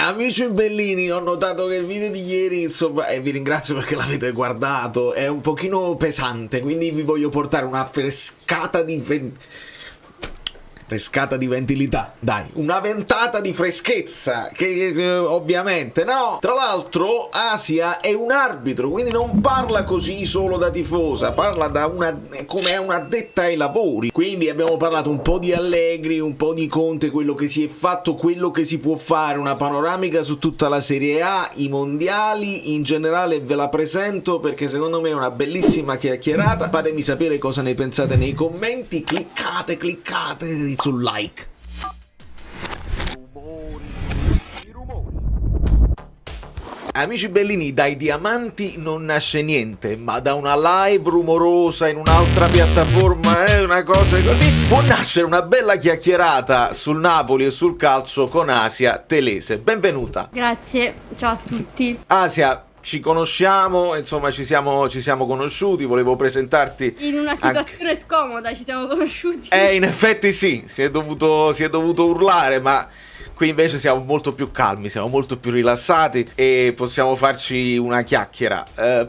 Amici bellini, ho notato che il video di ieri, insomma, e vi ringrazio perché l'avete guardato, è un pochino pesante, quindi vi voglio portare una frescata di ventilità, dai, una ventata di freschezza, che ovviamente, no, tra l'altro Asia è un arbitro, quindi non parla così solo da tifosa, parla come un'addetta ai lavori, quindi abbiamo parlato un po' di Allegri, un po' di Conte, quello che si è fatto, quello che si può fare, una panoramica su tutta la Serie A, i mondiali, in generale ve la presento perché secondo me è una bellissima chiacchierata, fatemi sapere cosa ne pensate nei commenti, cliccate sul like. Amici bellini, dai diamanti non nasce niente, ma da una live rumorosa in un'altra piattaforma una cosa così può nascere una bella chiacchierata sul Napoli e sul calcio con Asia Telese. Benvenuta. Grazie, ciao a tutti. Asia, ci conosciamo, insomma ci siamo conosciuti, volevo presentarti in una situazione scomoda, ci siamo conosciuti. In effetti sì, si è dovuto urlare, ma qui invece siamo molto più calmi, siamo molto più rilassati e possiamo farci una chiacchiera.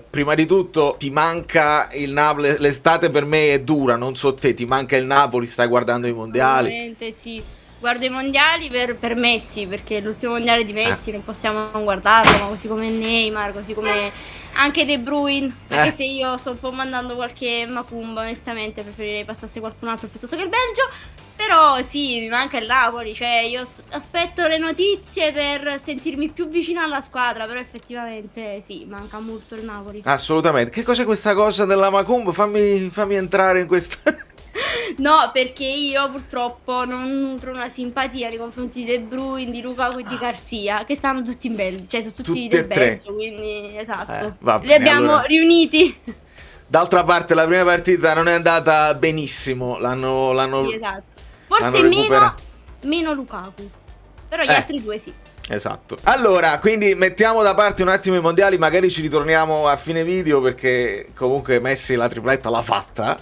Prima di tutto, ti manca il Napoli? L'estate per me è dura, non so te, ti manca il Napoli? Stai guardando i mondiali? Ovviamente sì. Guardo i mondiali per Messi, perché l'ultimo mondiale di Messi non possiamo non guardarlo, ma così come Neymar, così come anche De Bruyne, anche se io sto un po' mandando qualche macumba, onestamente preferirei passasse qualcun altro piuttosto che il Belgio, però sì, mi manca il Napoli, cioè io aspetto le notizie per sentirmi più vicina alla squadra, però effettivamente sì, manca molto il Napoli. Assolutamente. Che cos'è questa cosa della macumba? Fammi entrare in questa... No, perché io purtroppo non nutro una simpatia nei confronti di De Bruyne, di Lukaku e di Garcia, che stanno tutti in Belgio, cioè sono tutti del Belgio, quindi esatto. Bene, li abbiamo allora riuniti. D'altra parte la prima partita non è andata benissimo, Sì, esatto. Forse meno Lukaku, però gli altri due sì. Esatto. Allora, quindi mettiamo da parte un attimo i mondiali, magari ci ritorniamo a fine video perché comunque Messi la tripletta l'ha fatta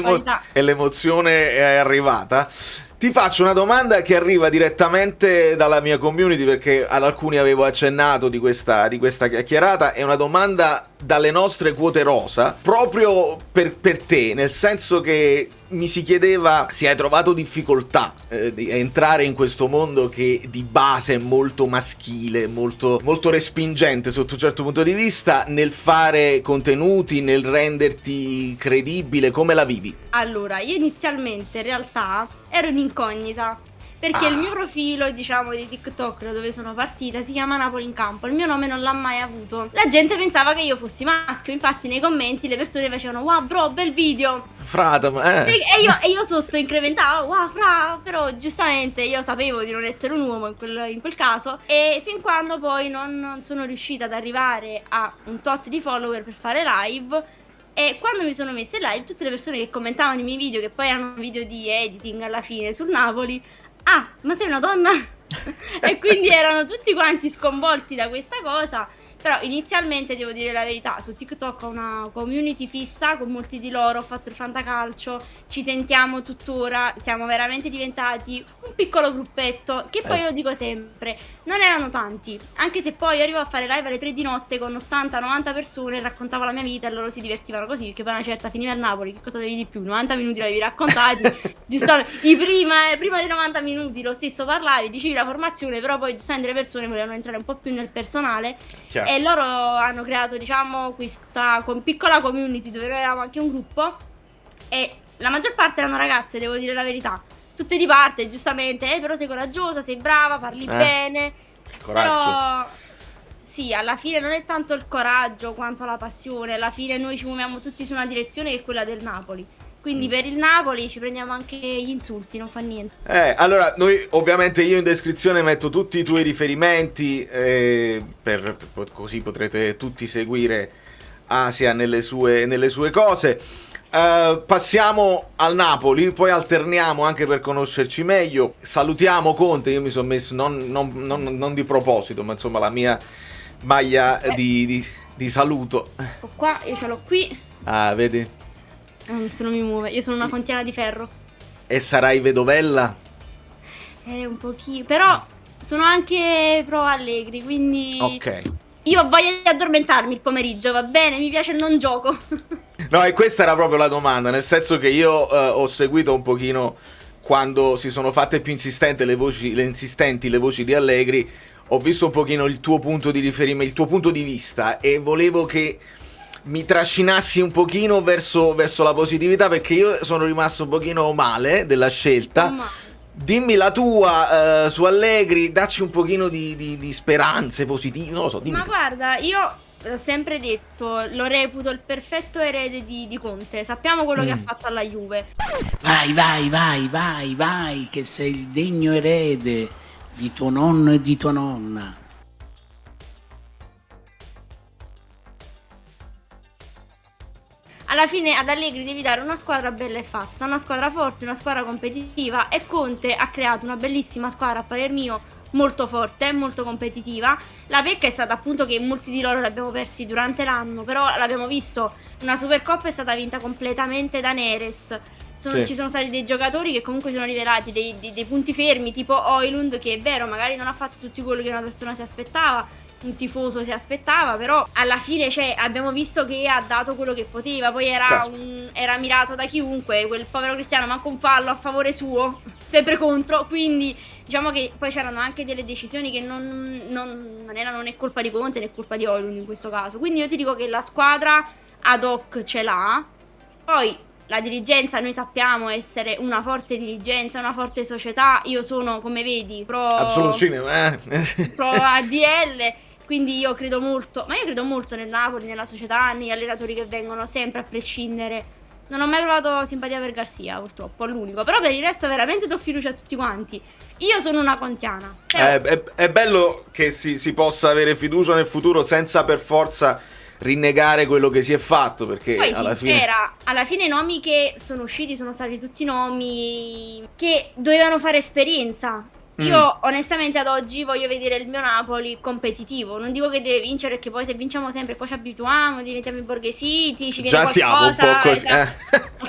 qualità. E l'emozione è arrivata. Ti faccio una domanda che arriva direttamente dalla mia community perché ad alcuni avevo accennato di questa chiacchierata. È una domanda dalle nostre quote rosa proprio per te, nel senso che mi si chiedeva se hai trovato difficoltà di entrare in questo mondo che di base è molto maschile, molto, molto respingente sotto un certo punto di vista, nel fare contenuti, nel renderti credibile. Come la vivi? Allora, io inizialmente in realtà ero in incognita, perché il mio profilo, diciamo, di TikTok, da dove sono partita, si chiama Napoli in campo. Il mio nome non l'ha mai avuto. La gente pensava che io fossi maschio, infatti nei commenti le persone facevano "Wow bro, bel video". Frata, E io sotto incrementavo "Wow fra", però giustamente io sapevo di non essere un uomo in quel caso, e fin quando poi non sono riuscita ad arrivare a un tot di follower per fare live. E quando mi sono messa in live, tutte le persone che commentavano i miei video, che poi erano video di editing alla fine sul Napoli, "Ah, ma sei una donna?" E quindi erano tutti quanti sconvolti da questa cosa. Però inizialmente devo dire la verità, su TikTok ho una community fissa con molti di loro, ho fatto il fantacalcio, ci sentiamo tuttora, siamo veramente diventati un piccolo gruppetto, che poi io dico sempre, non erano tanti, anche se poi io arrivo a fare live alle 3 di notte con 80-90 persone, raccontavo la mia vita e loro si divertivano così, perché poi una certa finiva il Napoli, che cosa avevi di più? 90 minuti l'avevi raccontati, giustamente, prima dei 90 minuti lo stesso parlavi, dicevi la formazione, però poi giustamente le persone volevano entrare un po' più nel personale. Chiaro. E loro hanno creato, diciamo, questa piccola community dove noi eravamo anche un gruppo, e la maggior parte erano ragazze, devo dire la verità, tutte di parte, giustamente, però sei coraggiosa, sei brava, parli bene. Coraggio. Però sì, alla fine non è tanto il coraggio quanto la passione, alla fine noi ci muoviamo tutti su una direzione che è quella del Napoli. Quindi per il Napoli ci prendiamo anche gli insulti, non fa niente. Allora, noi ovviamente io in descrizione metto tutti i tuoi riferimenti, così potrete tutti seguire Asia nelle sue cose. Passiamo al Napoli, poi alterniamo anche per conoscerci meglio. Salutiamo Conte, io mi sono messo, non di proposito, ma insomma la mia maglia di saluto. Ecco qua, io ce l'ho qui. Ah, vedi? Nessuno mi muove, io sono una contiana di ferro. E sarai vedovella? Un pochino, però sono anche pro Allegri, quindi Ok. io ho voglia di addormentarmi il pomeriggio, va bene? Mi piace il non gioco. No, e questa era proprio la domanda, nel senso che io ho seguito un pochino quando si sono fatte più insistenti le voci di Allegri, ho visto un pochino il tuo punto di riferimento, il tuo punto di vista, e volevo che mi trascinassi un pochino verso la positività, perché io sono rimasto un pochino male della scelta. Ma Dimmi la tua su Allegri, dacci un pochino di speranze positive, non lo so, dimmi. Ma guarda, io l'ho sempre detto, lo reputo il perfetto erede di Conte. Sappiamo quello che ha fatto alla Juve. Vai, che sei il degno erede di tuo nonno e di tua nonna. Alla fine ad Allegri devi dare una squadra bella e fatta, una squadra forte, una squadra competitiva, e Conte ha creato una bellissima squadra, a parer mio, molto forte, molto competitiva. La pecca è stata appunto che molti di loro li abbiamo persi durante l'anno, però l'abbiamo visto, una Supercoppa è stata vinta completamente da Neres. Sì. Ci sono stati dei giocatori che comunque sono rivelati dei punti fermi, tipo Højlund, che è vero, magari non ha fatto tutto quello che una persona si aspettava, un tifoso si aspettava, però alla fine abbiamo visto che ha dato quello che poteva. Poi era mirato da chiunque, quel povero Cristiano, manco un fallo a favore suo, sempre contro, quindi diciamo che poi c'erano anche delle decisioni che non erano né colpa di Conte né colpa di Højlund in questo caso. Quindi io ti dico che la squadra ad hoc ce l'ha. Poi la dirigenza, noi sappiamo essere una forte dirigenza, una forte società. Io sono, come vedi, pro ADL, quindi io credo molto nel Napoli, nella società, negli allenatori che vengono sempre, a prescindere. Non ho mai provato simpatia per Garcia, purtroppo, è l'unico. Però per il resto veramente do fiducia a tutti quanti. Io sono una contiana. È bello che si possa avere fiducia nel futuro senza per forza rinnegare quello che si è fatto, perché poi alla fine i nomi che sono usciti sono stati tutti nomi che dovevano fare esperienza. Io onestamente ad oggi voglio vedere il mio Napoli competitivo. Non dico che deve vincere, perché poi se vinciamo sempre poi ci abituiamo, diventiamo i borghesiti, ci viene già qualcosa, siamo un po' così,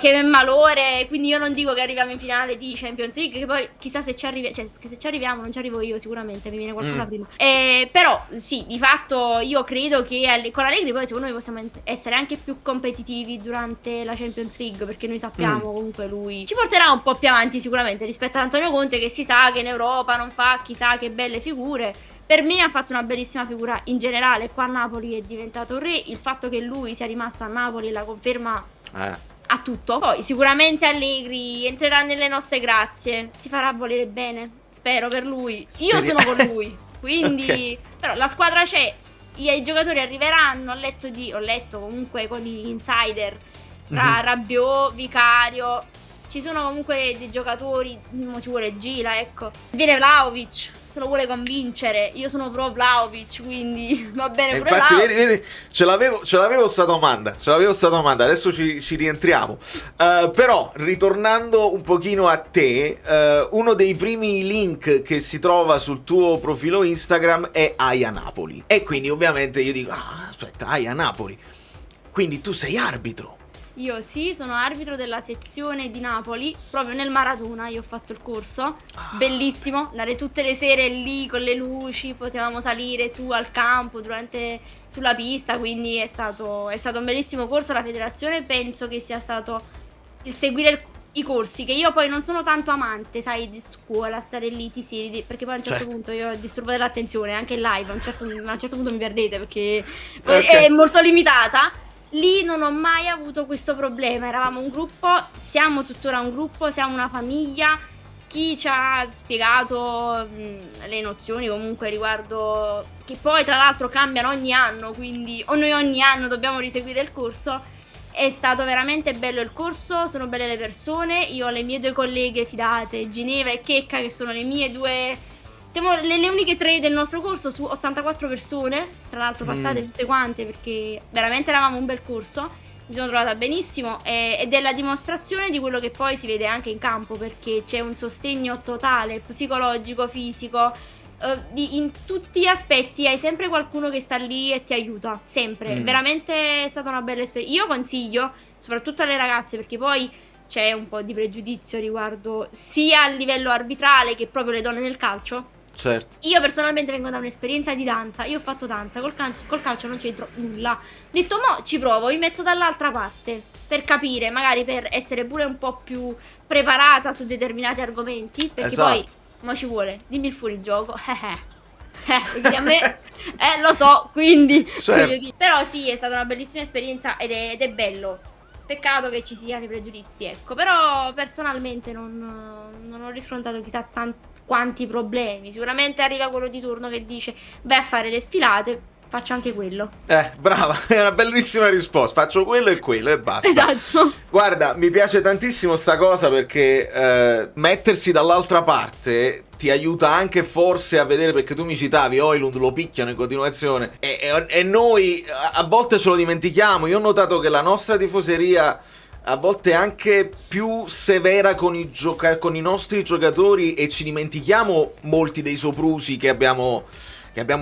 che è malore. Quindi io non dico che arriviamo in finale di Champions League, che poi chissà se ci arriviamo, cioè perché se ci arriviamo non ci arrivo io sicuramente, mi viene qualcosa prima. Però sì, di fatto io credo che con Allegri poi secondo me possiamo essere anche più competitivi durante la Champions League, perché noi sappiamo comunque lui ci porterà un po' più avanti sicuramente rispetto ad Antonio Conte, che si sa che in Europa non fa chissà che belle figure. Per me ha fatto una bellissima figura in generale, qua a Napoli è diventato un re. Il fatto che lui sia rimasto a Napoli la conferma a tutto. Poi sicuramente Allegri entrerà nelle nostre grazie, si farà volere bene, spero per lui. Io sono con lui, quindi però la squadra c'è, i giocatori arriveranno. Ho letto comunque con gli insider tra Rabiot, Vicario, ci sono comunque dei giocatori, ci vuole Gila, ecco. Viene Vlahovic, se lo vuole convincere. Io sono pro Vlahovic, quindi va bene pure infatti Vlahovic. vedi, ce l'avevo sta domanda, adesso ci rientriamo. Però ritornando un pochino a te, uno dei primi link che si trova sul tuo profilo Instagram è Aia Napoli, e quindi ovviamente io dico aspetta, Aia Napoli, quindi tu sei arbitro. Io sì, sono arbitro della sezione di Napoli, proprio nel Maradona. Io ho fatto il corso, bellissimo, andare tutte le sere lì con le luci, potevamo salire su al campo sulla pista, quindi è stato un bellissimo corso. La federazione penso che sia stato il seguire i corsi, che io poi non sono tanto amante, sai, di scuola, stare lì, ti siedi, perché poi a un certo punto io disturbo dell'attenzione, anche in live, a un certo punto mi perdete, perché poi è molto limitata. Lì non ho mai avuto questo problema, eravamo un gruppo, siamo tuttora un gruppo, siamo una famiglia. Chi ci ha spiegato le nozioni comunque riguardo, che poi tra l'altro cambiano ogni anno, quindi noi ogni anno dobbiamo riseguire il corso. È stato veramente bello il corso, sono belle le persone. Io ho le mie 2 colleghe fidate, Ginevra e Checca, che sono le mie 2... Siamo le uniche 3 del nostro corso su 84 persone, tra l'altro passate tutte quante, perché veramente eravamo un bel corso. Mi sono trovata benissimo ed è la dimostrazione di quello che poi si vede anche in campo, perché c'è un sostegno totale, psicologico, fisico, in tutti gli aspetti. Hai sempre qualcuno che sta lì e ti aiuta, sempre. Veramente è stata una bella esperienza. Io consiglio, soprattutto alle ragazze, perché poi c'è un po' di pregiudizio riguardo sia al livello arbitrale che proprio le donne nel calcio. certo. Io personalmente vengo da un'esperienza di danza, io ho fatto danza, col calcio non c'entro nulla. Ho detto, mo ci provo, mi metto dall'altra parte per capire, magari per essere pure un po' più preparata su determinati argomenti, perché Esatto. poi, mo ci vuole, dimmi il fuorigioco, perché a me, lo so, quindi, Certo. voglio dire. Però sì, è stata una bellissima esperienza ed è bello. Peccato che ci siano i pregiudizi, ecco, però personalmente non ho riscontrato chissà quanti problemi. Sicuramente arriva quello di turno che dice vai a fare le sfilate, faccio anche quello. Brava, è una bellissima risposta. Faccio quello e basta. Esatto. Guarda, mi piace tantissimo sta cosa perché mettersi dall'altra parte ti aiuta anche forse a vedere, perché tu mi citavi Oilund lo picchiano in continuazione e noi a volte ce lo dimentichiamo. Io ho notato che la nostra tifoseria a volte è anche più severa con i nostri giocatori e ci dimentichiamo molti dei soprusi che abbiamo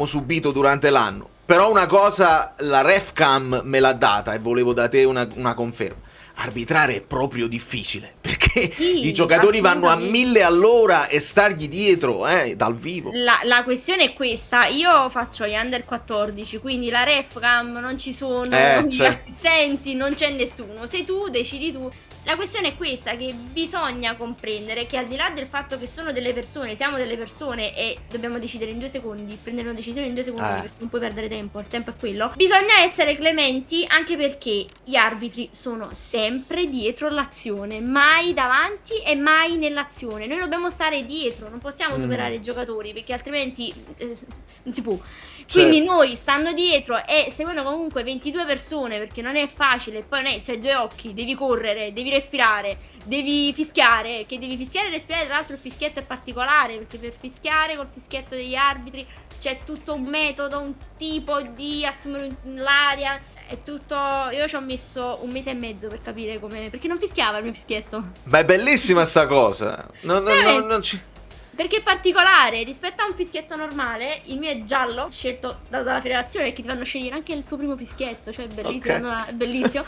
subito durante l'anno. Però una cosa la Refcam me l'ha data e volevo da te una conferma. Arbitrare è proprio difficile perché Sì, i giocatori vanno a assolutamente. 1000 all'ora e stargli dietro dal vivo. La questione è questa, io faccio gli under 14, quindi la refcam non ci sono gli certo. assistenti, non c'è nessuno, sei tu, decidi tu. La questione è questa, che bisogna comprendere che al di là del fatto che sono delle persone, siamo delle persone e dobbiamo decidere in 2 secondi, prendere una decisione in 2 secondi perché non puoi perdere tempo, il tempo è quello. Bisogna essere clementi anche perché gli arbitri sono sempre dietro l'azione, mai davanti e mai nell'azione. Noi dobbiamo stare dietro, non possiamo superare i giocatori perché altrimenti non si può. Quindi noi stando dietro e seguendo comunque 22 persone, perché non è facile, poi non è, cioè 2 occhi, devi correre, devi respirare, devi fischiare, che devi fischiare e respirare. Tra l'altro il fischietto è particolare perché per fischiare col fischietto degli arbitri c'è tutto un metodo, un tipo di assumere l'aria, è tutto. Io ci ho messo 1 mese e mezzo per capire come, perché non fischiava il mio fischietto. Ma è bellissima sta cosa. Non ci... Perché è particolare rispetto a un fischietto normale. Il mio è giallo, scelto dalla federazione, che ti fanno scegliere anche il tuo primo fischietto, cioè è bellissimo, Ok. no? È bellissimo.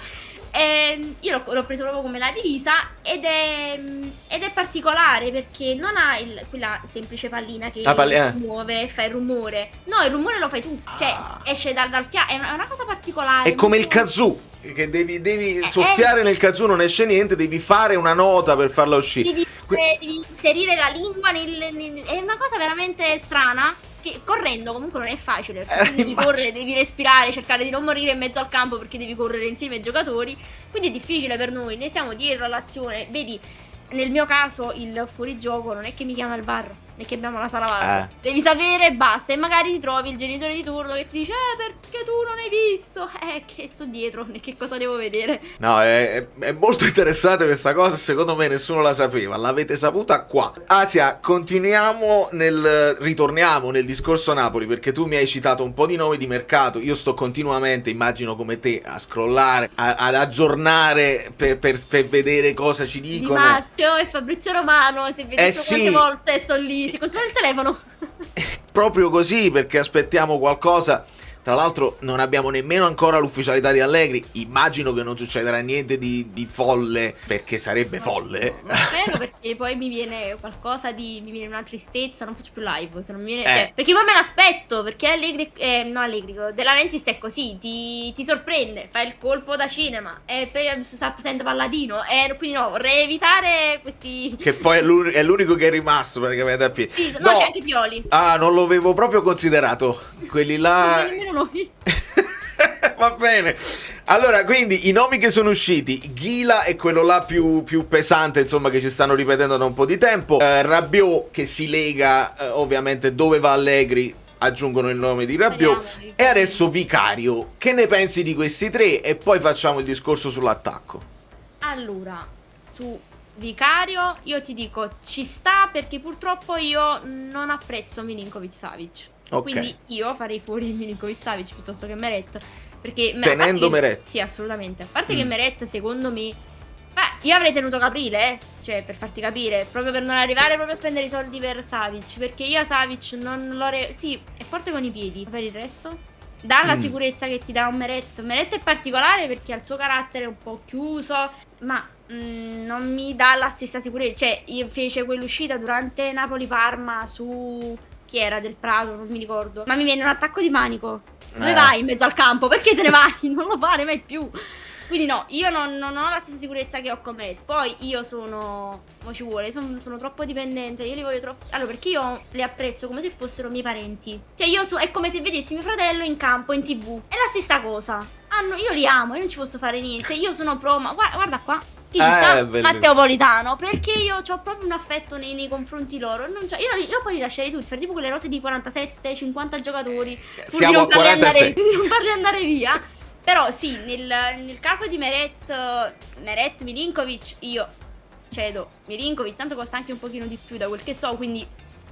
E io l'ho preso proprio come la divisa ed è particolare perché non ha quella semplice pallina che si muove e fa il rumore. No, il rumore lo fai tu, cioè esce dal fiato, è una cosa particolare. È come il kazoo, che devi soffiare nel kazoo, non esce niente, devi fare una nota per farla uscire. Devi inserire la lingua è una cosa veramente strana. Che correndo comunque non è facile perché devi correre, devi respirare, cercare di non morire in mezzo al campo perché devi correre insieme ai giocatori. Quindi è difficile per noi, noi siamo dietro all'azione. Vedi, nel mio caso il fuorigioco non è che mi chiama il VAR, è che abbiamo la sala VAR. Devi sapere e basta. E magari ti trovi il genitore di turno che ti dice perché tu non hai visto? Che sto dietro, che cosa devo vedere? No, è molto interessante questa cosa, secondo me nessuno la sapeva, l'avete saputa qua. Asia, ritorniamo nel discorso Napoli, perché tu mi hai citato un po' di nomi di mercato, io sto continuamente, immagino come te, a scrollare, ad aggiornare per vedere cosa ci dicono. Di Marzio e Fabrizio Romano, se vedete quante volte sto lì, si controlla il telefono. Proprio così, perché aspettiamo qualcosa. Tra l'altro non abbiamo nemmeno ancora l'ufficialità di Allegri. Immagino che non succederà niente di folle, perché sarebbe folle. Non spero, perché poi mi viene mi viene una tristezza, non faccio più live, se non mi viene, cioè, perché poi me l'aspetto, perché Allegri, De Laurentiis è così, ti sorprende, fa il colpo da cinema e poi sente palladino e quindi no, vorrei evitare questi. Che poi è l'unico che è rimasto praticamente a piedi. Sì, no, c'è anche Pioli. Ah, non lo avevo proprio considerato. Quelli là. Nemmeno noi. Va bene. Allora, quindi i nomi che sono usciti, Ghila è quello là più pesante, insomma, che ci stanno ripetendo da un po' di tempo. Rabiot che si lega, ovviamente, dove va Allegri, aggiungono il nome di Rabiot. E adesso Vicario. Che ne pensi di questi tre? E poi facciamo il discorso sull'attacco. Allora, su Vicario io ti dico ci sta, perché purtroppo io non apprezzo Milinkovic-Savic. Quindi io farei fuori Milinkovic-Savic piuttosto che Meret, perché tenendo Meret. Sì, assolutamente. A parte che Meret, secondo me, io avrei tenuto Caprile, cioè, per farti capire, proprio per non arrivare proprio a spendere i soldi per Savic, perché io a Savic non lo sì, è forte con i piedi, per il resto dà la sicurezza che ti dà un Meret. Meret è particolare perché ha il suo carattere un po' chiuso, ma non mi dà la stessa sicurezza. Cioè, io fece quell'uscita durante Napoli-Parma su chi era del Prato, non mi ricordo, ma mi viene un attacco di panico. Dove Eh. vai in mezzo al campo? Perché te ne vai? Non lo fare mai più. Quindi no, io non ho la stessa sicurezza che ho con Meret. Poi io sono, mo ci vuole, sono troppo dipendente, io li voglio troppo. Allora, perché io li apprezzo come se fossero miei parenti. Cioè è come se vedessi mio fratello in campo, in TV. È la stessa cosa. Io li amo, io non ci posso fare niente. Io sono pro, ma guarda qua. Chi ci sta? bellissimo. Matteo Politano. Perché io ho proprio un affetto nei confronti loro. Io poi li lascerei tutti, fare tipo quelle rose di 47-50 giocatori. Pur Siamo di non a 46. di non farli andare via. Però sì, nel caso di Meret Milinkovic, io cedo Milinkovic, tanto costa anche un pochino di più da quel che so, quindi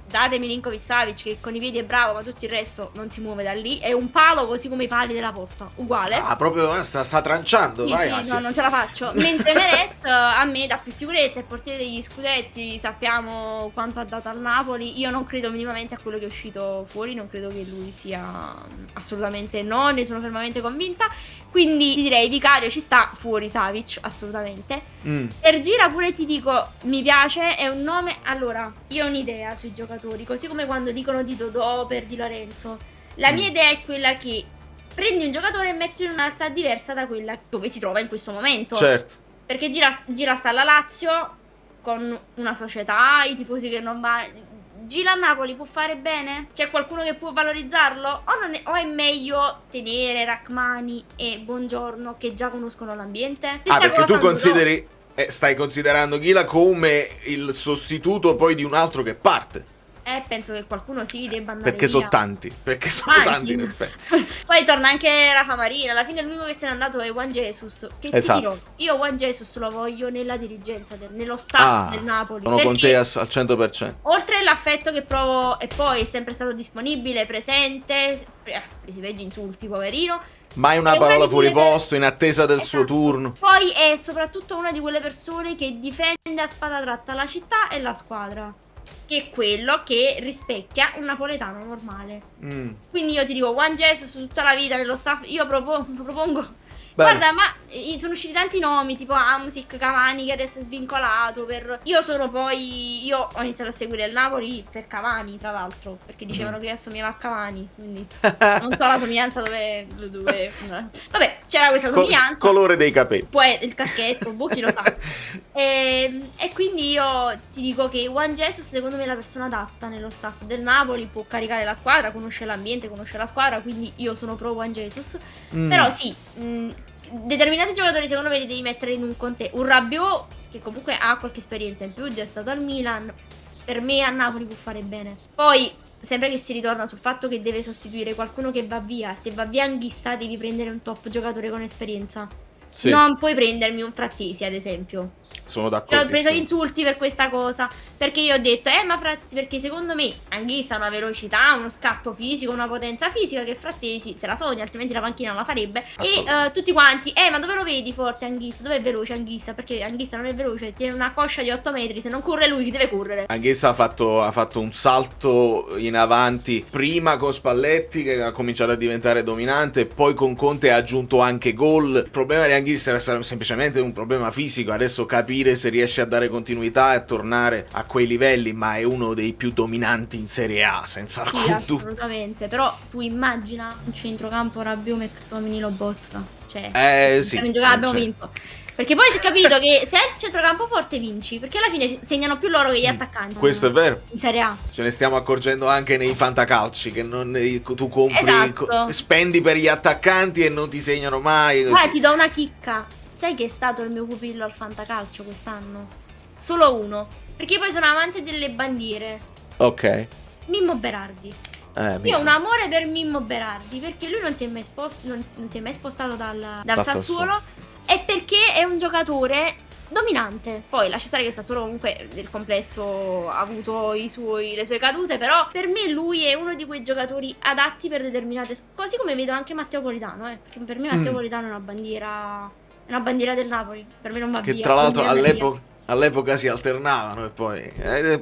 date Milinkovic Savic che con i piedi è bravo, ma tutto il resto non si muove da lì. È un palo così come i pali della porta, uguale. Ah, proprio sta tranciando, Sì, vai sì, Asia. no, non ce la faccio. Mentre Meret a me dà più sicurezza, è il portiere degli scudetti, sappiamo quanto ha dato al Napoli. Io non credo minimamente a quello che è uscito fuori, non credo che lui sia assolutamente no, ne sono fermamente convinta. Quindi ti direi Vicario ci sta, fuori Savic, assolutamente. Per Gira pure ti dico, mi piace, è un nome. Allora, io ho un'idea sui giocatori, così come quando dicono di Dodò per Di Lorenzo. La mia idea è quella che prendi un giocatore e metti in un'altra diversa da quella dove si trova in questo momento. Certo. Perché Gira sta alla Lazio con una società, i tifosi che non va. Gira a Napoli può fare bene? C'è qualcuno che può valorizzarlo? O è meglio tenere Rachmani e Buongiorno che già conoscono l'ambiente? Stessa Perché cosa tu Dodò. consideri stai considerando Ghila come il sostituto poi di un altro che parte. Penso che qualcuno sì debba andare Perché via. sono tanti. Perché sono tanti in effetti. Poi torna anche Rafa Marina. Alla fine l'unico che se n'è andato è Juan Jesus. Che Esatto. ti dirò, io Juan Jesus lo voglio nella dirigenza, nello staff del Napoli. Sono con perché te al 100%. oltre all'affetto che provo, e poi è sempre stato disponibile, presente, si vegge insulti, poverino. Mai una È parola di fuori quelle posto, in attesa del suo Esatto. turno. Poi è soprattutto una di quelle persone che difende a spada tratta la città e la squadra, che è quello che rispecchia un napoletano normale. Quindi io ti dico, Juan Jesus tutta la vita nello staff, io propongo. Bene. Guarda, ma sono usciti tanti nomi, tipo Hamsik, Cavani che adesso è svincolato io ho iniziato a seguire il Napoli per Cavani, tra l'altro, perché dicevano che assomigliava a Cavani, quindi non so la somiglianza dove vabbè, c'era questa somiglianza. Colore dei capelli. Poi il caschetto, Bucchi lo sa. E quindi io ti dico che Juan Jesus secondo me è la persona adatta nello staff del Napoli, può caricare la squadra, conosce l'ambiente, conosce la squadra, quindi io sono pro Juan Jesus. Però sì, determinati giocatori secondo me li devi mettere in un contesto. Un Rabiot che comunque ha qualche esperienza in più, già è stato al Milan, per me a Napoli può fare bene. Poi sempre che si ritorna sul fatto che deve sostituire qualcuno che va via. Se va via Anghissa devi prendere un top giocatore con esperienza. Sì. Non puoi prendermi un Frattesi ad esempio. Sono Te d'accordo. l'ho preso insulti per questa cosa. Perché io ho detto, ma perché secondo me Anghissa ha una velocità, uno scatto fisico, una potenza fisica che Frattesi se la sogna, altrimenti la panchina non la farebbe. E tutti quanti, ma dove lo vedi forte Anghissa? Dove è veloce Anghissa? Perché Anghissa non è veloce, tiene una coscia di 8 metri, se non corre lui chi deve correre? Anghessa ha fatto un salto in avanti prima con Spalletti che ha cominciato a diventare dominante, poi con Conte ha aggiunto anche gol. Il problema di Anghissa era semplicemente un problema fisico, adesso capire se riesce a dare continuità e a tornare a quei livelli, ma è uno dei più dominanti in Serie A senza Sì, alcun dubbio. assolutamente. Però tu immagina un centrocampo Rabiot, McTominay, Lobotka. Cioè, Sì, in giocata abbiamo cioè. vinto. Perché poi si è capito che se hai il centrocampo forte vinci, perché alla fine segnano più loro che gli attaccanti. Questo è vero. In Serie A. Ce ne stiamo accorgendo anche nei fantacalci che tu compri, Esatto. spendi per gli attaccanti e non ti segnano mai. Così. Guarda, ti do una chicca. Sai che è stato il mio pupillo al fantacalcio quest'anno? Solo uno. Perché poi sono amante delle bandiere. Ok. Mimmo Berardi. Io ho un amore per Mimmo Berardi perché lui non si è mai, non si è mai spostato dal Sassuolo e perché è un giocatore dominante. Poi lascia stare che il Sassuolo comunque nel complesso ha avuto le sue cadute, però per me lui è uno di quei giocatori adatti per determinate così come vedo anche Matteo Politano, perché per me Matteo Politano è una bandiera del Napoli, per me non va via. Che tra l'altro Quindi all'epoca si alternavano e poi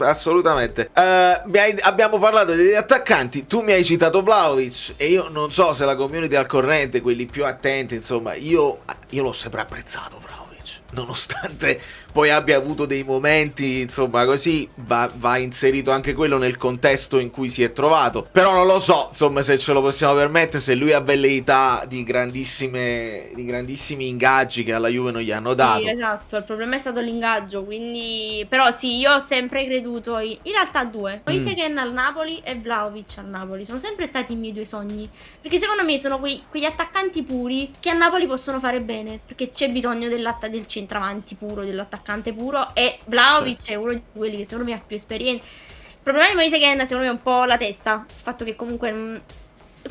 assolutamente. Abbiamo parlato degli attaccanti, tu mi hai citato Vlahovic e io non so se la community è al corrente, quelli più attenti, insomma, io l'ho sempre apprezzato Vlahovic. nonostante poi abbia avuto dei momenti, insomma, così va inserito anche quello nel contesto in cui si è trovato. Però non lo so, insomma, se ce lo possiamo permettere, se lui ha velleità di grandissimi ingaggi che alla Juve non gli hanno dato. Sì, esatto, il problema è stato l'ingaggio, quindi... Però sì, io ho sempre creduto in realtà due. Moise Kean al Napoli e Vlahovic al Napoli. Sono sempre stati i miei due sogni. Perché secondo me sono quegli attaccanti puri che a Napoli possono fare bene. Perché c'è bisogno del centravanti puro, dell'attaccante puro. E Vlahovic è uno di quelli che secondo me ha più esperienza. Il problema di Moise Kean secondo me è un po' la testa. Il fatto che comunque...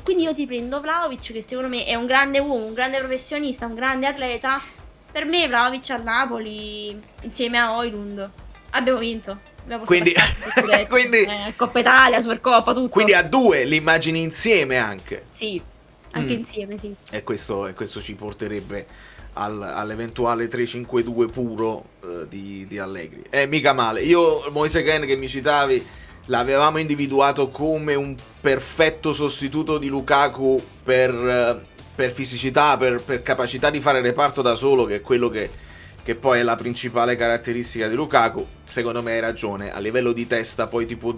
Quindi io ti prendo Vlahovic, che secondo me è un grande uomo, un grande professionista, un grande atleta. Per me Vlahovic al Napoli, insieme a Højlund, abbiamo vinto. Quindi Coppa Italia, Supercoppa, tutto. Quindi a due li immagini insieme anche? Sì, anche insieme, sì. E questo ci porterebbe all'eventuale 3-5-2 puro di Allegri. Mica male. Io, Moise Kean che mi citavi, l'avevamo individuato come un perfetto sostituto di Lukaku per fisicità, per capacità di fare reparto da solo, che è quello che poi è la principale caratteristica di Lukaku. Secondo me hai ragione, a livello di testa poi ti può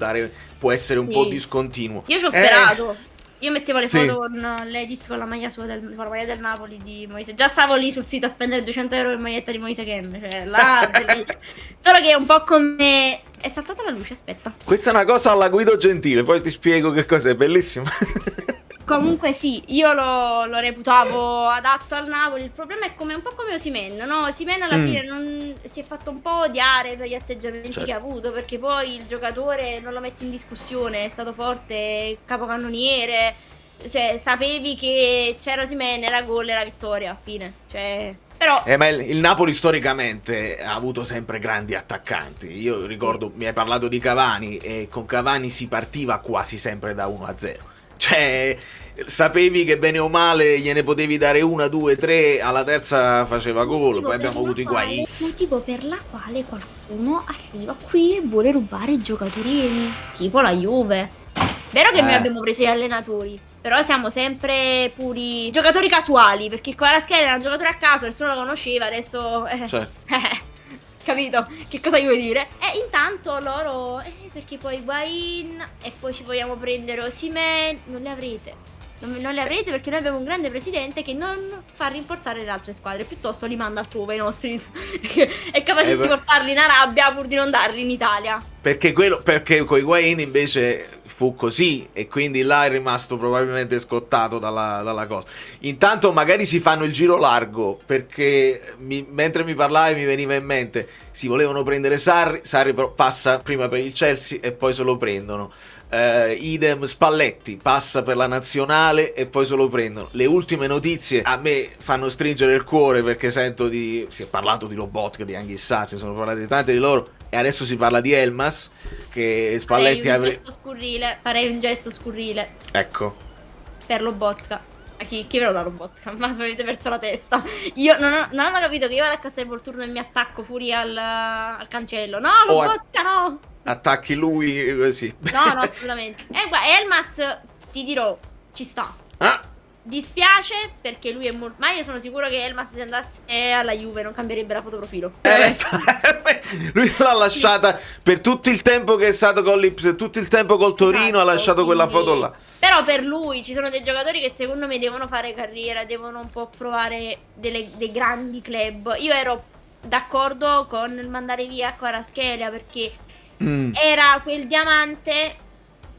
essere un po' discontinuo. Io ci ho sperato. Io mettevo le foto con l'edit con la maglia sua con la maglia del Napoli di Moise. Già stavo lì sul sito a spendere 200 euro per maglietta di Moise Kean. Cioè, là, solo che è un po' come... È saltata la luce, aspetta. Questa è una cosa alla Guido Gentile, poi ti spiego che cos'è, bellissimo. Comunque sì, io lo reputavo adatto al Napoli. Il problema è un po' come Osimhen, no? Osimhen alla fine si è fatto un po' odiare per gli atteggiamenti che ha avuto, perché poi il giocatore non lo metti in discussione, è stato forte, capocannoniere, cioè sapevi che c'era Osimhen, era gol, era vittoria, fine, cioè... Però... ma il Napoli storicamente ha avuto sempre grandi attaccanti. Io ricordo, mi hai parlato di Cavani, e con Cavani si partiva quasi sempre da 1-0. Cioè, sapevi che bene o male gliene potevi dare 1, 2, 3, alla terza faceva gol. Poi abbiamo avuto Higuaín. Motivo per la quale qualcuno arriva qui e vuole rubare i giocatori, tipo la Juve. Vero che noi abbiamo preso gli allenatori, però siamo sempre puri giocatori casuali, perché Kvaratskhelia era un giocatore a caso, nessuno lo conosceva, adesso... Capito? Che cosa vuoi dire? E intanto loro... perché poi Higuaín e poi ci vogliamo prendere Osimhen. Non le avrete. Non le avrete perché noi abbiamo un grande presidente che non fa rinforzare le altre squadre, piuttosto li manda altrove i nostri. È capace di portarli in Arabia pur di non darli in Italia. Perché con Higuaín invece fu così, e quindi là è rimasto probabilmente scottato dalla cosa. Intanto magari si fanno il giro largo, perché mentre mi parlavi mi veniva in mente, si volevano prendere Sarri passa prima per il Chelsea e poi se lo prendono. Idem Spalletti passa per la nazionale e poi se lo prendono. Le ultime notizie a me fanno stringere il cuore, perché sento si è parlato di Lobotka, di Anghissà, si sono parlati tante di loro, e adesso si parla di Elmas, che Spalletti farei un gesto scurrile. Ecco, per Lobotka. A chi ve lo dà Lobotka? Ma avete perso la testa. Io non hanno capito che io vado a cassare il turno e mi attacco fuori al cancello. No, Lobotka no. Attacchi lui così. No, assolutamente. Guarda, Elmas, ti dirò, ci sta. Dispiace perché lui è molto... Ma io sono sicuro che Elmas, se andasse alla Juve, non cambierebbe la fotoprofilo. Lui l'ha lasciata per tutto il tempo che è stato con l'Ips, tutto il tempo col Torino, ha lasciato quella foto là. Però per lui ci sono dei giocatori che secondo me devono fare carriera, devono un po' provare dei grandi club. Io ero d'accordo con il mandare via Kvaratskhelia perché era quel diamante,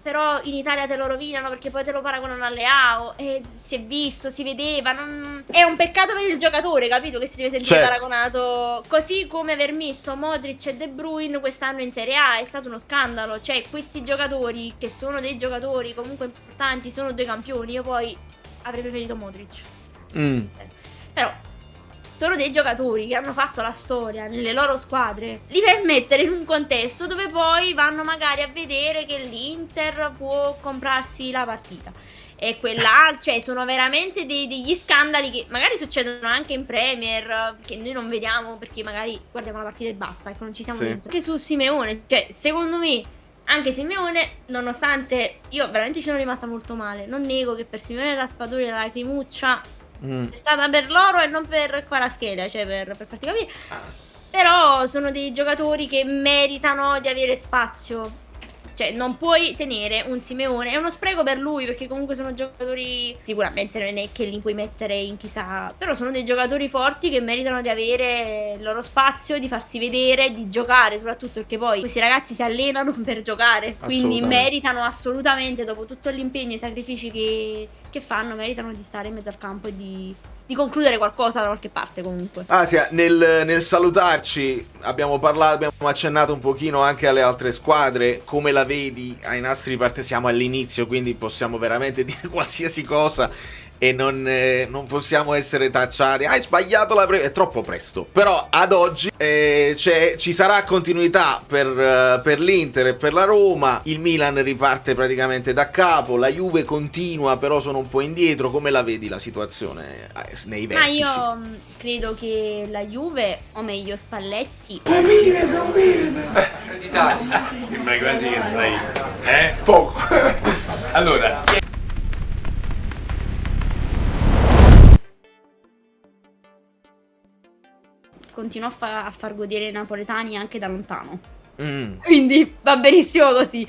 però in Italia te lo rovinano perché poi te lo paragonano alle AO, e si è visto, si vedeva, è un peccato per il giocatore, capito, che si deve sentire paragonato, così come aver messo Modric e De Bruyne quest'anno in Serie A è stato uno scandalo. Cioè, questi giocatori che sono dei giocatori comunque importanti, sono due campioni, io poi avrei preferito Modric. Però sono dei giocatori che hanno fatto la storia nelle loro squadre, li devi mettere in un contesto dove poi vanno magari a vedere che l'Inter può comprarsi la partita e quella, cioè sono veramente degli scandali che magari succedono anche in Premier, che noi non vediamo perché magari guardiamo la partita e basta, ecco, non ci siamo dentro. Anche su Simeone, cioè secondo me anche Simeone, nonostante io veramente ci sono rimasta molto male, non nego che per Simeone Raspadori la lacrimuccia È stata per loro e non per Kvaratskhelia, cioè per farti capire. Però sono dei giocatori che meritano di avere spazio. Cioè, non puoi tenere un Simeone. È uno spreco per lui, perché comunque sono giocatori. Sicuramente non è che li puoi mettere in chissà. Però sono dei giocatori forti che meritano di avere il loro spazio, di farsi vedere, di giocare. Soprattutto perché poi questi ragazzi si allenano per giocare. Quindi meritano assolutamente, dopo tutto l'impegno e i sacrifici che fanno, meritano di stare in mezzo al campo e di concludere qualcosa da qualche parte comunque. Asia, nel salutarci abbiamo accennato un pochino anche alle altre squadre. Come la vedi ai nastri parte? Siamo all'inizio, quindi possiamo veramente dire qualsiasi cosa e non possiamo essere tacciati. Hai sbagliato è troppo presto. Però ad oggi ci sarà continuità per l'Inter e per la Roma. Il Milan riparte praticamente da capo, la Juve continua, però sono un po' indietro. Come la vedi la situazione nei vertici? Ma io credo che la Juve, o meglio Spalletti, sembra quasi che sai, poco. Allora, continua a far godere i napoletani anche da lontano. Quindi va benissimo così.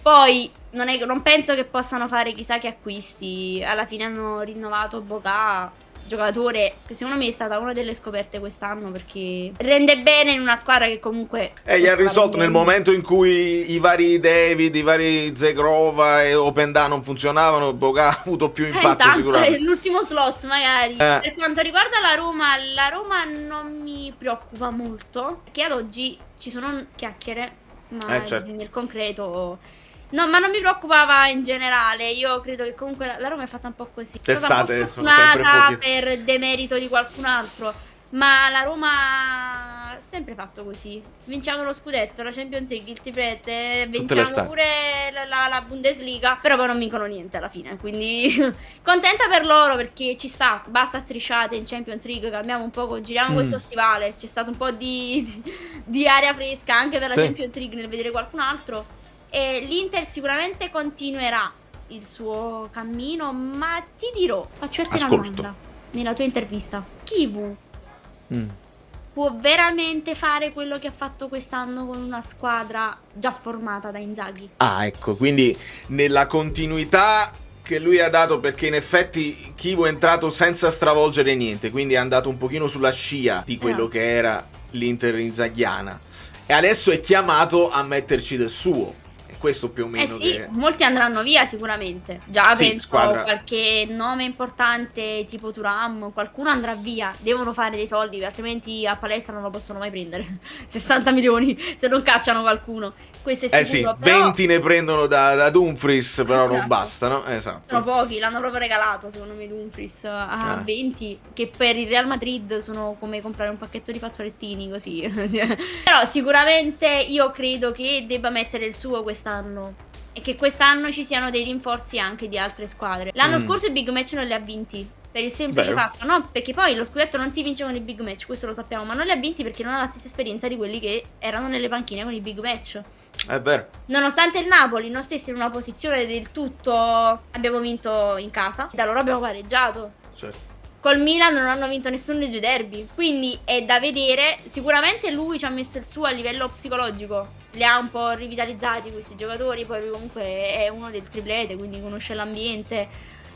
Poi non penso che possano fare chissà che acquisti. Alla fine hanno rinnovato Boga, giocatore che secondo me è stata una delle scoperte quest'anno, perché rende bene in una squadra che comunque gli ha risolto nel momento in cui i vari David, i vari Zegrova e Openda non funzionavano. Boga ha avuto più impatto sicuramente. L'ultimo slot magari. Per quanto riguarda la Roma non mi preoccupa molto, perché ad oggi ci sono chiacchiere, ma certo, nel concreto no, ma non mi preoccupava in generale. Io credo che comunque la Roma è fatta un po' così. D'estate sono sempre fuochi per demerito di qualcun altro. Ma la Roma ha sempre fatto così. Vinciamo lo scudetto, la Champions League, il triplete, vinciamo pure la Bundesliga, però poi non vincono niente alla fine. Quindi contenta per loro, perché ci sta. Basta strisciate in Champions League, cambiamo un po', giriamo questo stivale. C'è stato un po' di aria fresca anche per la Champions League nel vedere qualcun altro. E l'Inter sicuramente continuerà il suo cammino, ma ti dirò, faccio una domanda nella tua intervista. Chivu può veramente fare quello che ha fatto quest'anno con una squadra già formata da Inzaghi? Ecco, quindi nella continuità che lui ha dato, perché in effetti Chivu è entrato senza stravolgere niente, quindi è andato un pochino sulla scia di quello che era l'Inter inzaghiana, e adesso è chiamato a metterci del suo. Questo più o meno molti andranno via sicuramente. Già penso qualche nome importante tipo Thuram, qualcuno andrà via. Devono fare dei soldi, altrimenti a palestra non lo possono mai prendere. 60 milioni se non cacciano qualcuno. Questo è sicuro. Però 20 ne prendono da Dumfries, però non bastano. Esatto. Sono pochi, l'hanno proprio regalato secondo me Dumfries a 20, che per il Real Madrid sono come comprare un pacchetto di fazzolettini così. Però sicuramente io credo che debba mettere il suo quest'anno, e che quest'anno ci siano dei rinforzi anche di altre squadre. L'anno scorso i big match non li ha vinti, per il semplice fatto, no? Perché poi lo scudetto non si vince con i big match, questo lo sappiamo, ma non li ha vinti perché non ha la stessa esperienza di quelli che erano nelle panchine con i big match. È vero. Nonostante il Napoli non stesse in una posizione del tutto, abbiamo vinto in casa, da loro abbiamo pareggiato. Certo. Col Milan non hanno vinto nessuno dei due derby, quindi è da vedere. Sicuramente lui ci ha messo il suo a livello psicologico, li ha un po' rivitalizzati questi giocatori, poi lui comunque è uno del triplete, quindi conosce l'ambiente.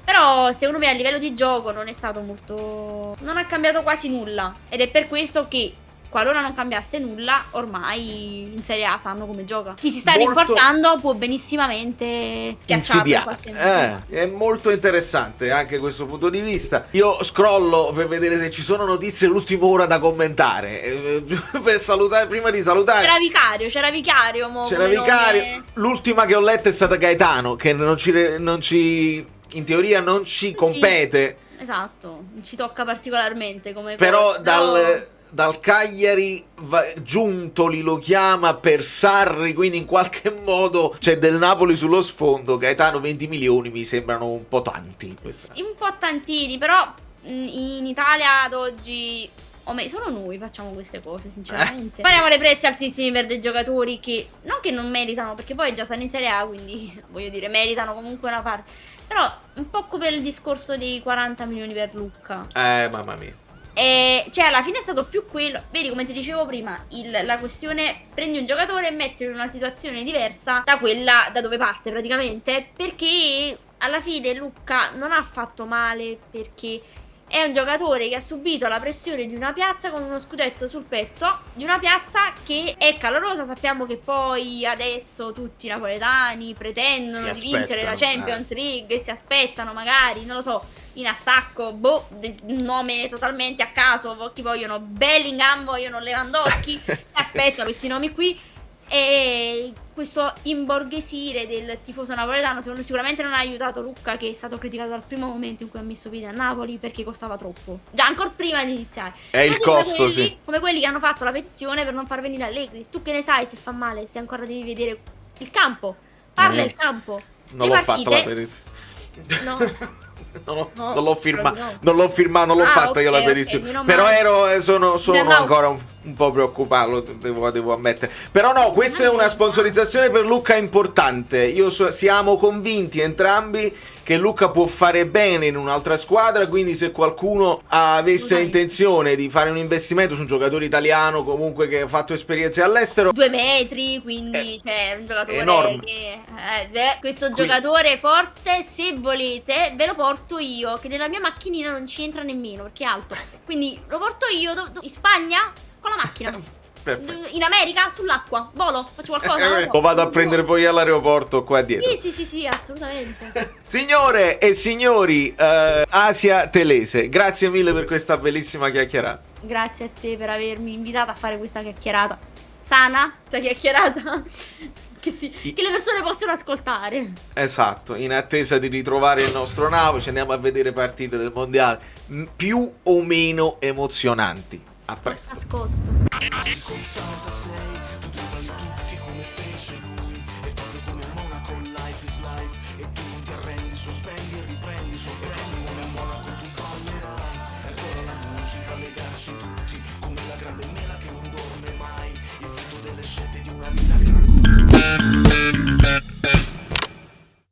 Però secondo me a livello di gioco non è stato molto, non ha cambiato quasi nulla, ed è per questo che qualora non cambiasse nulla, ormai in Serie A sanno come gioca. Chi si sta rinforzando può benissimamente schiacciarlo in qualche modo. È molto interessante anche questo punto di vista. Io scrollo per vedere se ci sono notizie dell'ultima ora da commentare, per salutare, prima di salutare. C'era Vicario. L'ultima che ho letto è stata Gaetano, che non ci in teoria non ci compete. Esatto, ci tocca particolarmente come però cosa. Dal Cagliari Giuntoli lo chiama per Sarri, quindi in qualche modo c'è del Napoli sullo sfondo. Gaetano 20 milioni mi sembrano un po' tanti. Un po' tantini, però in Italia ad oggi solo noi facciamo queste cose, sinceramente. Paghiamo dei prezzi altissimi per dei giocatori che non meritano, perché poi già stanno in Serie A, quindi voglio dire, meritano comunque una parte. Però un po' come il discorso dei 40 milioni per Lucca. Mamma mia. E cioè alla fine è stato più quello, vedi come ti dicevo prima, la questione prendi un giocatore e mettilo in una situazione diversa da quella da dove parte praticamente, perché alla fine Lucca non ha fatto male, perché è un giocatore che ha subito la pressione di una piazza con uno scudetto sul petto, di una piazza che è calorosa. Sappiamo che poi adesso tutti i napoletani pretendono di vincere la Champions League e si aspettano magari, non lo so, in attacco, un nome totalmente a caso, chi vogliono Bellingham, vogliono Lewandowski, si aspettano questi nomi qui. E questo imborghesire del tifoso napoletano sicuramente non ha aiutato Lucca, che è stato criticato dal primo momento in cui ha messo piede a Napoli, perché costava troppo, già ancora prima di iniziare. È il costo, sì. Come quelli che hanno fatto la petizione per non far venire Allegri. Tu che ne sai se fa male, se ancora devi vedere il campo? Parla il campo. Non l'ho fatta la petizione. No. Non l'ho firmata, non l'ho fatta io la petizione. Però sono ancora un po' preoccupato, devo ammettere. Però no, questa è una sponsorizzazione per Lucca importante. Siamo convinti entrambi che Lucca può fare bene in un'altra squadra, quindi se qualcuno avesse intenzione di fare un investimento su un giocatore italiano comunque che ha fatto esperienze all'estero, 2 metri, quindi c'è un giocatore enorme. Questo giocatore forte, se volete ve lo porto io, che nella mia macchinina non ci entra nemmeno perché è alto, quindi lo porto io in Spagna con la macchina. Perfetto. In America sull'acqua, volo, faccio qualcosa. Lo vado a prendere poi all'aeroporto qua dietro. Sì, assolutamente. Signore e signori, Asia Telese, grazie mille per questa bellissima chiacchierata. Grazie a te per avermi invitato a fare questa chiacchierata sana, questa chiacchierata che le persone possono ascoltare. Esatto, in attesa di ritrovare il nostro Napoli, ci andiamo a vedere partite del mondiale più o meno emozionanti. A presto. Ascolto. Come la grande mela che non dorme mai, il frutto delle scelte di una vita